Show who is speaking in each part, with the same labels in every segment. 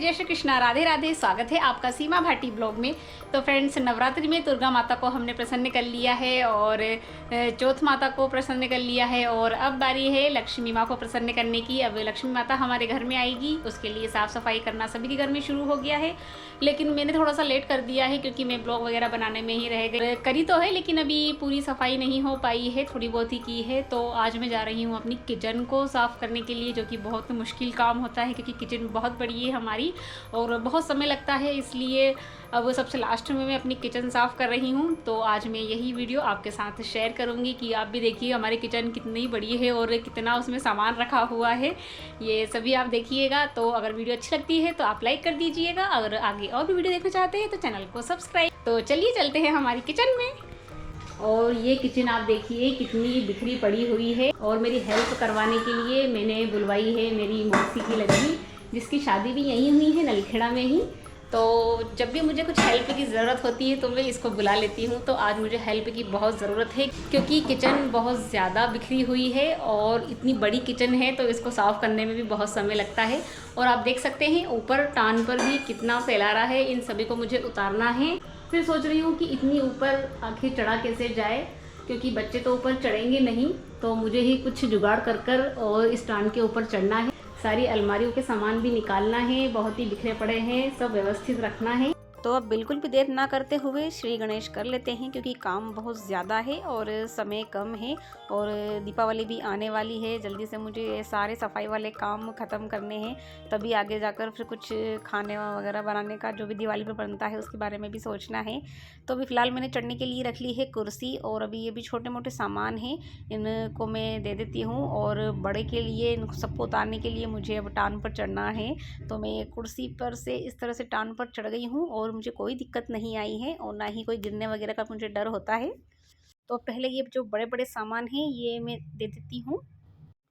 Speaker 1: जय श्री कृष्णा, राधे राधे। स्वागत है आपका सीमा भाटी ब्लॉग में। तो फ्रेंड्स, नवरात्रि में दुर्गा माता को हमने प्रसन्न कर लिया है और चौथ माता को प्रसन्न कर लिया है और अब बारी है लक्ष्मी माँ को प्रसन्न करने की। अब लक्ष्मी माता हमारे घर में आएगी, उसके लिए साफ़ सफाई करना सभी के घर में शुरू हो गया है। लेकिन मैंने थोड़ा सा लेट कर दिया है क्योंकि मैं ब्लॉग वगैरह बनाने में ही रह गई। करी तो है लेकिन अभी पूरी सफाई नहीं हो पाई है, थोड़ी बहुत ही की है। तो आज मैं जा रही हूँ अपनी किचन को साफ़ करने के लिए, जो कि बहुत मुश्किल काम होता है क्योंकि किचन बहुत बड़ी है हमारी और बहुत समय लगता है। इसलिए अब सबसे लास्ट में मैं अपनी किचन साफ़ कर रही हूँ। तो आज मैं यही वीडियो आपके साथ शेयर करूँगी कि आप भी देखिए हमारी किचन कितनी बड़ी है और कितना उसमें सामान रखा हुआ है, ये सभी आप देखिएगा। तो अगर वीडियो अच्छी लगती है तो आप लाइक कर दीजिएगा, अगर आगे और भी वीडियो देखना चाहते हैं तो चैनल को सब्सक्राइब। तो चलिए चलते हैं हमारी किचन में। और ये किचन आप देखिए कितनी बिखरी पड़ी हुई है और मेरी हेल्प करवाने के लिए मैंने बुलवाई है मेरी मौसी की लड़की, जिसकी शादी भी यहीं हुई है नलखेड़ा में ही। तो जब भी मुझे कुछ हेल्प की ज़रूरत होती है तो मैं इसको बुला लेती हूँ। तो आज मुझे हेल्प की बहुत ज़रूरत है क्योंकि किचन बहुत ज़्यादा बिखरी हुई है और इतनी बड़ी किचन है तो इसको साफ़ करने में भी बहुत समय लगता है। और आप देख सकते हैं ऊपर टान पर भी कितना फैला रहा है, इन सभी को मुझे उतारना है। फिर सोच रही हूँ कि इतनी ऊपर आखिर चढ़ा कैसे जाए, क्योंकि बच्चे तो ऊपर चढ़ेंगे नहीं, तो मुझे ही कुछ जुगाड़ कर कर और इस स्टैंड के ऊपर चढ़ना है। सारी अलमारियों के सामान भी निकालना है, बहुत ही बिखरे पड़े हैं, सब व्यवस्थित रखना है। तो अब बिल्कुल भी देर ना करते हुए श्री गणेश कर लेते हैं क्योंकि काम बहुत ज़्यादा है और समय कम है और दीपावली भी आने वाली है। जल्दी से मुझे सारे सफाई वाले काम ख़त्म करने हैं, तभी आगे जाकर फिर कुछ खाने वगैरह बनाने का जो भी दिवाली पर बनता है उसके बारे में भी सोचना है। तो अभी फ़िलहाल मैंने चढ़ने के लिए रख ली है कुर्सी और अभी ये भी छोटे मोटे सामान हैं, इनको मैं दे देती हूँ। और बड़े के लिए इन सबको उतारने के लिए मुझे अब टान पर चढ़ना है। तो मैं कुर्सी पर से इस तरह से टान पर चढ़ गई हूँ और मुझे कोई दिक्कत नहीं आई है और ना ही कोई गिरने वगैरह का मुझे डर होता है। तो पहले ये जो बड़े बड़े सामान हैं ये मैं दे देती हूँ।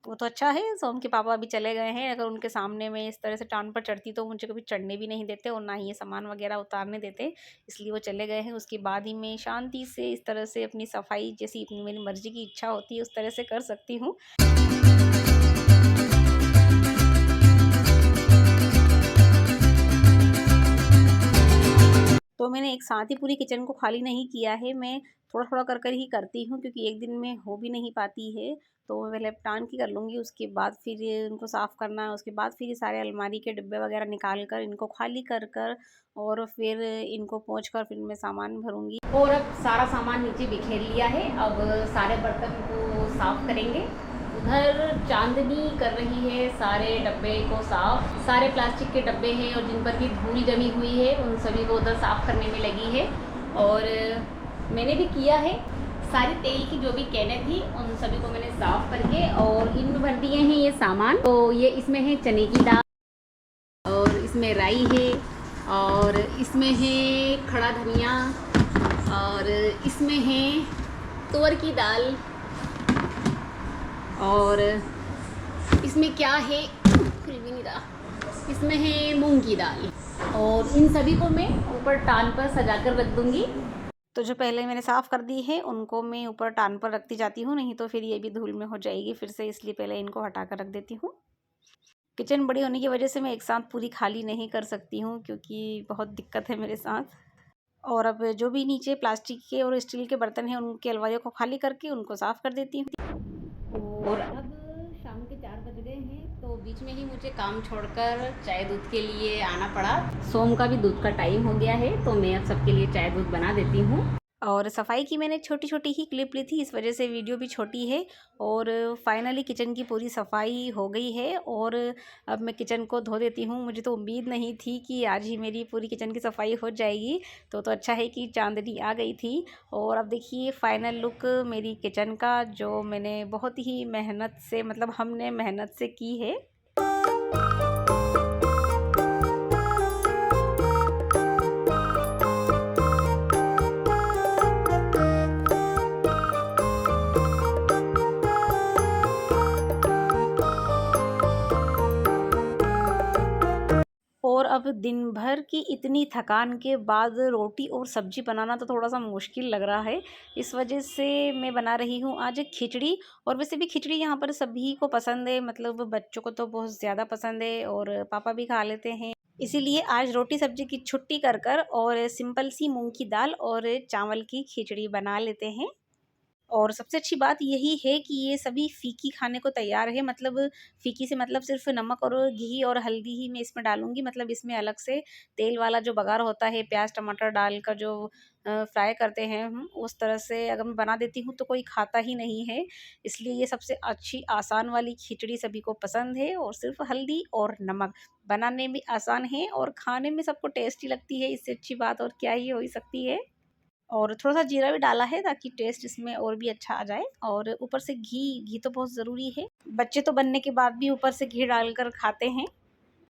Speaker 1: वो तो अच्छा है, सोम के पापा अभी चले गए हैं, अगर उनके सामने मैं इस तरह से टान पर चढ़ती तो मुझे कभी चढ़ने भी नहीं देते और ना ही ये सामान वगैरह उतारने देते, इसलिए वो चले गए हैं। उसके बाद ही मैं शांति से इस तरह से अपनी सफाई जैसी अपनी मेरी मर्जी की इच्छा होती है उस तरह से कर सकती हूँ। तो मैंने एक साथ ही पूरी किचन को खाली नहीं किया है, मैं थोड़ा-थोड़ा कर ही करती हूँ क्योंकि एक दिन में हो भी नहीं पाती है। तो मैं पहले टान की कर लूँगी, उसके बाद फिर ये इनको साफ़ करना है, उसके बाद फिर ये सारे अलमारी के डिब्बे वगैरह निकाल कर इनको खाली कर और फिर इनको पोंछ कर फिर मैं सामान भरूँगी। और अब सारा सामान नीचे बिखेर लिया है, अब सारे बर्तन को साफ़ करेंगे। उधर चांदनी कर रही है सारे डब्बे को साफ, सारे प्लास्टिक के डब्बे हैं और जिन पर भी धूल जमी हुई है उन सभी को उधर साफ़ करने में लगी है। और मैंने भी किया है, सारी तेल की जो भी कैनें थी उन सभी को मैंने साफ़ करके और इनमें भर दिए हैं ये सामान। तो ये इसमें है चने की दाल और इसमें राई है और इसमें है खड़ा धनिया और इसमें है तुअर की दाल और इसमें क्या है खुल भी नहीं रहा, इसमें है मूंग की दाल। और इन सभी को मैं ऊपर टान पर सजा कर रख दूंगी। तो जो पहले मैंने साफ़ कर दी है उनको मैं ऊपर टान पर रखती जाती हूँ, नहीं तो फिर ये भी धूल में हो जाएगी फिर से, इसलिए पहले इनको हटा कर रख देती हूँ। किचन बड़ी होने की वजह से मैं एक साथ पूरी खाली नहीं कर सकती हूँ क्योंकि बहुत दिक्कत है मेरे साथ। और अब जो भी नीचे प्लास्टिक के और स्टील के बर्तन हैं उनकी अलमारियों को खाली करके उनको साफ़ कर देती हूँ। और अब शाम के 4 बज गए हैं तो बीच में ही मुझे काम छोड़कर चाय दूध के लिए आना पड़ा। सोम का भी दूध का टाइम हो गया है तो मैं अब सबके लिए चाय दूध बना देती हूँ। और सफाई की मैंने छोटी छोटी ही क्लिप ली थी, इस वजह से वीडियो भी छोटी है। और फाइनली किचन की पूरी सफाई हो गई है और अब मैं किचन को धो देती हूँ। मुझे तो उम्मीद नहीं थी कि आज ही मेरी पूरी किचन की सफाई हो जाएगी, तो अच्छा है कि चांदनी आ गई थी। और अब देखिए फाइनल लुक मेरी किचन का, जो मैंने बहुत ही मेहनत से, मतलब हमने मेहनत से की है। और अब दिन भर की इतनी थकान के बाद रोटी और सब्जी बनाना तो थोड़ा सा मुश्किल लग रहा है, इस वजह से मैं बना रही हूँ आज खिचड़ी। और वैसे भी खिचड़ी यहाँ पर सभी को पसंद है, मतलब बच्चों को तो बहुत ज़्यादा पसंद है और पापा भी खा लेते हैं।
Speaker 2: इसीलिए आज रोटी सब्जी की छुट्टी कर कर और सिंपल सी मूंग की दाल और चावल की खिचड़ी बना लेते हैं। और सबसे अच्छी बात यही है कि ये सभी फीकी खाने को तैयार है, मतलब फीकी से मतलब सिर्फ नमक और घी और हल्दी ही मैं इसमें डालूंगी, मतलब इसमें अलग से तेल वाला जो बघार होता है प्याज टमाटर डाल कर जो फ्राई करते हैं हम, उस तरह से अगर मैं बना देती हूँ तो कोई खाता ही नहीं है। इसलिए ये सबसे अच्छी आसान वाली खिचड़ी सभी को पसंद है और सिर्फ हल्दी और नमक, बनाने में आसान है और खाने में सबको टेस्टी लगती है। इससे अच्छी बात और क्या ही हो ही सकती है। और थोड़ा-सा जीरा भी डाला है ताकि टेस्ट इसमें और भी अच्छा आ जाए, और ऊपर से घी तो बहुत ज़रूरी है। बच्चे तो बनने के बाद भी ऊपर से घी डालकर खाते हैं।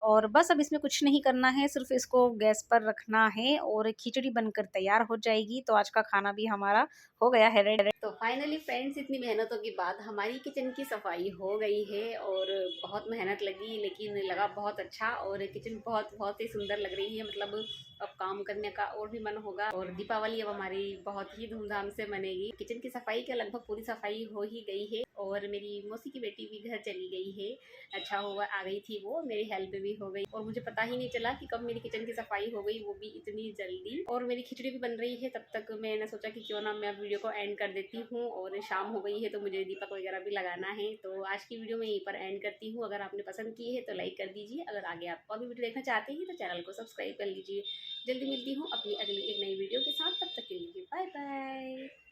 Speaker 2: और बस अब इसमें कुछ नहीं करना है, सिर्फ़ इसको गैस पर रखना है और खिचड़ी बनकर तैयार हो जाएगी। तो आज का खाना भी हमारा हो गया है रेडी।
Speaker 1: तो फाइनली फ्रेंड्स, इतनी मेहनतों के बाद हमारी किचन की सफाई हो गई है और बहुत मेहनत लगी, लेकिन लगा बहुत अच्छा। और किचन बहुत बहुत ही सुंदर लग रही है, मतलब अब काम करने का और भी मन होगा। और दीपावली अब हमारी बहुत ही धूमधाम से मनेगी। किचन की सफाई का लगभग पूरी सफाई हो ही गई है और मेरी मौसी की बेटी भी घर चली गई है। अच्छा हुआ आ गई थी, वो मेरी हेल्प भी हो गई और मुझे पता ही नहीं चला कि कब मेरी किचन की सफाई हो गई, वो भी इतनी जल्दी। और मेरी खिचड़ी भी बन रही है, तब तक मैंने सोचा कि क्यों ना मैं वीडियो को एंड कर देती हूँ। और शाम हो गई है तो मुझे दीपक वगैरह भी लगाना है। तो आज की वीडियो मैं यहीं पर एंड करती हूँ। अगर आपने पसंद की है तो लाइक कर दीजिए, अगर आगे आप और भी वीडियो देखना चाहते हैं तो चैनल को सब्सक्राइब कर लीजिए। जल्दी मिलती हूँ अपनी अगली एक नई वीडियो के साथ, तब तक के लिए बाय बाय।